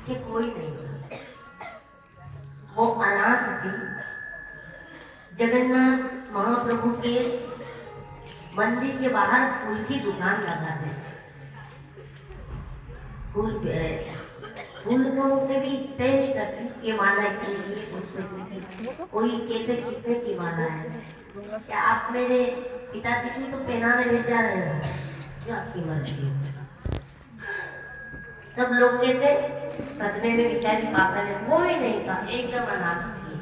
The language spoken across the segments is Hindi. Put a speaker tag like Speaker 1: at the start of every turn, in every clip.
Speaker 1: कि कोई नहीं था। वो अनाथ थी। जगन्नाथ महाप्रभु के मंदिर के बाहर फूल की दुकान लगा दी। फूल को कभी तय नहीं करती कि माला इतनी की, उसमें की। कोई कहते कितने की माला है, क्या आप मेरे पिताजी की तो पहनाने ले जा रहे हो, जो आपकी मर्जी। सब लोग कहते सदमे में बेचारी पागल है, वो ही नहीं था, एकदम अनाथ थी।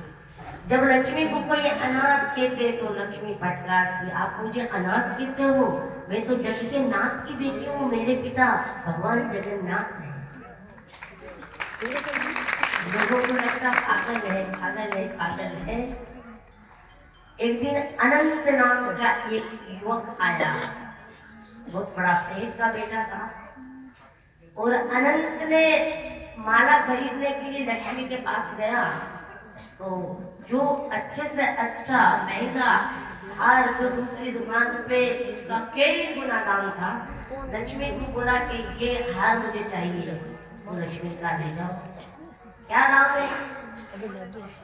Speaker 1: जब लक्ष्मी को कोई अनाथ कहते तो लक्ष्मी फटकारती, आप मुझे अनाथ कहते हो, मैं तो जग के नाथ की बेटी हूँ, मेरे पिता भगवान जगन्नाथ है। लोगों को लगता पागल है, पागल है, पागल है। एक दिन अनंत नाम का एक युवक आया, बहुत बड़ा सेठ का बेटा था, और अनंत ने माला खरीदने के लिए लक्ष्मी के पास गया। तो जो अच्छे से अच्छा महंगा हार जो दूसरी दुकान पे जिसका कई गुना दाम था, लक्ष्मी को बोला कि ये हार मुझे चाहिए। तो लक्ष्मी का ले जाओ, क्या दाम है?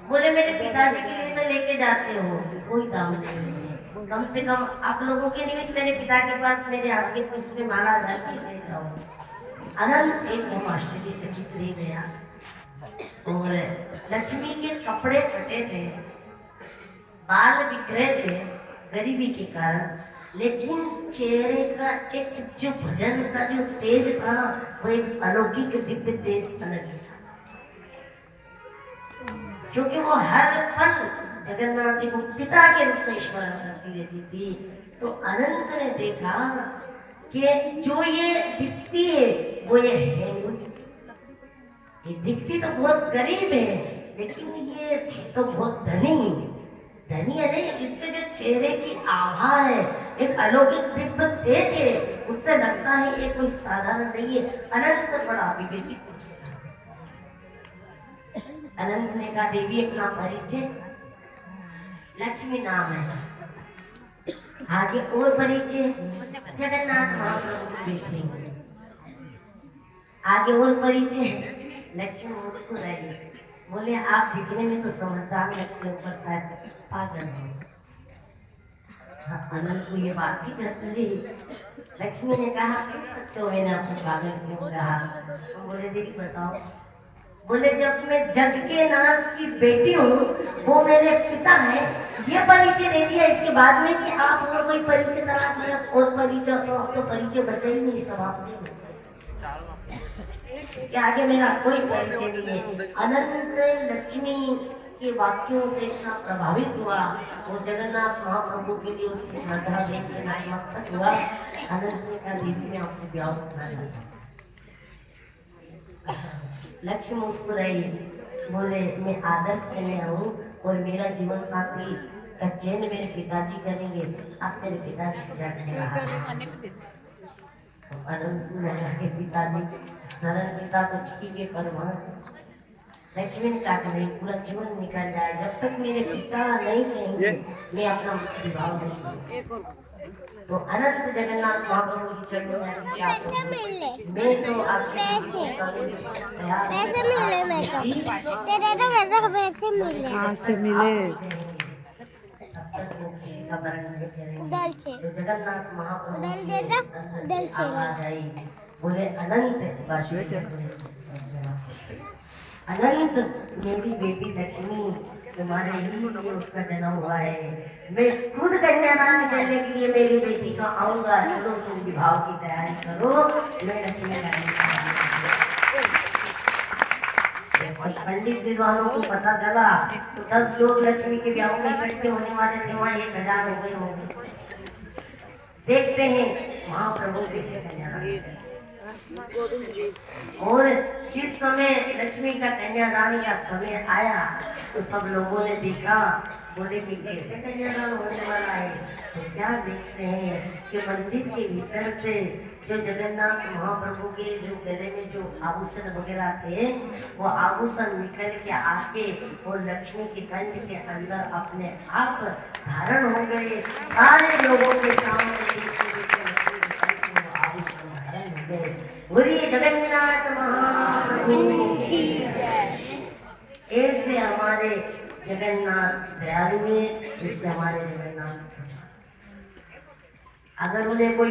Speaker 1: बोले मेरे पिताजी के लिए तो लेके जाते हो, कोई दाम नहीं है, कम से कम आप लोगों के लिए मेरे पिता के पास मेरे हाथ के पुष्प में माला जाती ले जाओ। अनंत एकदम आश्चर्यचकित रह गया। और लक्ष्मी के कपड़े फटे थे, बाल बिखरे थे गरीबी के कारण, लेकिन चेहरे का एक जो भजन का जो तेज था, वो एक अलौकिक दिव्य तेज अलग था। क्योंकि वो हर पल जगन्नाथ जी को पिता के रूप में स्मरण करती रहती थी। तो अनंत ने देखा कि जो ये दिखती है वो ये है, ये दिखती तो बहुत गरीब है, लेकिन ये तो बहुत धनी है नहीं। इसके जो चेहरे की आभा है, एक अलौकिक दिव्य तेज है, उससे लगता है ये कोई साधारण नहीं है। अनंत बड़ा विवेकी पुरुष था। अनंत ने कहा देवी अपना परिचय, लक्ष्मी नाम है, आगे और परिचय, जगन्नाथ महाप्रभु की बेटी, आगे और परिचय। लक्ष्मी मुस्कुराई, बोले आप दिखने में तो समझदार लगते हो, पर शायद पागल हो। अनंत को ये बात ही करती रही। लक्ष्मी ने कहा पूछ सकते हो मैंने आपको पागल क्यों कहा? तो बोले देवी बताओ। बोले जब मैं जग के नाथ की बेटी हूँ, वो मेरे पिता है, ये परिचय दे दिया। इसके बाद में कि आप और कोई परिचय तलाश है, और परिचय तो परिचय बचा ही नहीं, समाप्त नहीं। इसके आगे मेरा कोई परिचय नहीं है। अनंत लक्ष्मी के वाक्यों से इतना प्रभावित हुआ, और जगन्नाथ महाप्रभु के लिए उसकी श्रद्धा देख के नतमस्तक हुआ। अनंत ने कहा देवी ने आपसे ब्याह करना चाहता। लक्ष्मी मुस्कुराई, बोले मैं आदर्श कन्या हूँ, और मेरा जीवन साथी का चयन मेरे पिताजी करेंगे, आप मेरे पिताजी से जाकर रहा। अनंत के पिताजी धर्म पिता तो ठीक है, पर लक्ष्मी ने कहा नहीं, पूरा जीवन निकल जाए जब तक मेरे पिता नहीं कहेंगे मैं अपना विवाह नहीं। तो अनंत जगन्नाथ महाप्रभु की चरणों में मैं तो आपके
Speaker 2: से मिले
Speaker 1: जगन्नाथ महाप्रभु बोले अनंत अनंत मेरी बेटी लक्ष्मी तुम्हारे लिए उसका जन्म हुआ है। मैं खुद कन्यादान करने के लिए मेरी बेटी को आऊंगा, चलो तुम विवाह की तैयारी करो, मैं लक्ष्मी का पंडित विद्वानों को पता चला तो 10 लोग लक्ष्मी के ब्याह में इकट्ठे होने वाले थे, वहाँ 1000 हो गए होंगे। देखते हैं महाप्रभु कैसे कन्यादान। और जिस समय लक्ष्मी का कन्यादान का समय आया तो सब लोगों ने देखा, बोले कि कैसे कन्यादान होने वाला है। तो क्या देखते हैं कि मंदिर के भीतर से जो जगन्नाथ महाप्रभु के जो गले में जो आभूषण वगैरह थे, वो आभूषण निकल के आके और लक्ष्मी के कंठ के अंदर अपने आप धारण हो गए। सारे लोगों के सामने आभूषण धारण हो गए। बोलिए जगन्नाथ महाप्रभु। ऐसे हमारे जगन्नाथ दयालु हैं, इससे हमारे जगन्नाथ। अगर उन्हें कोई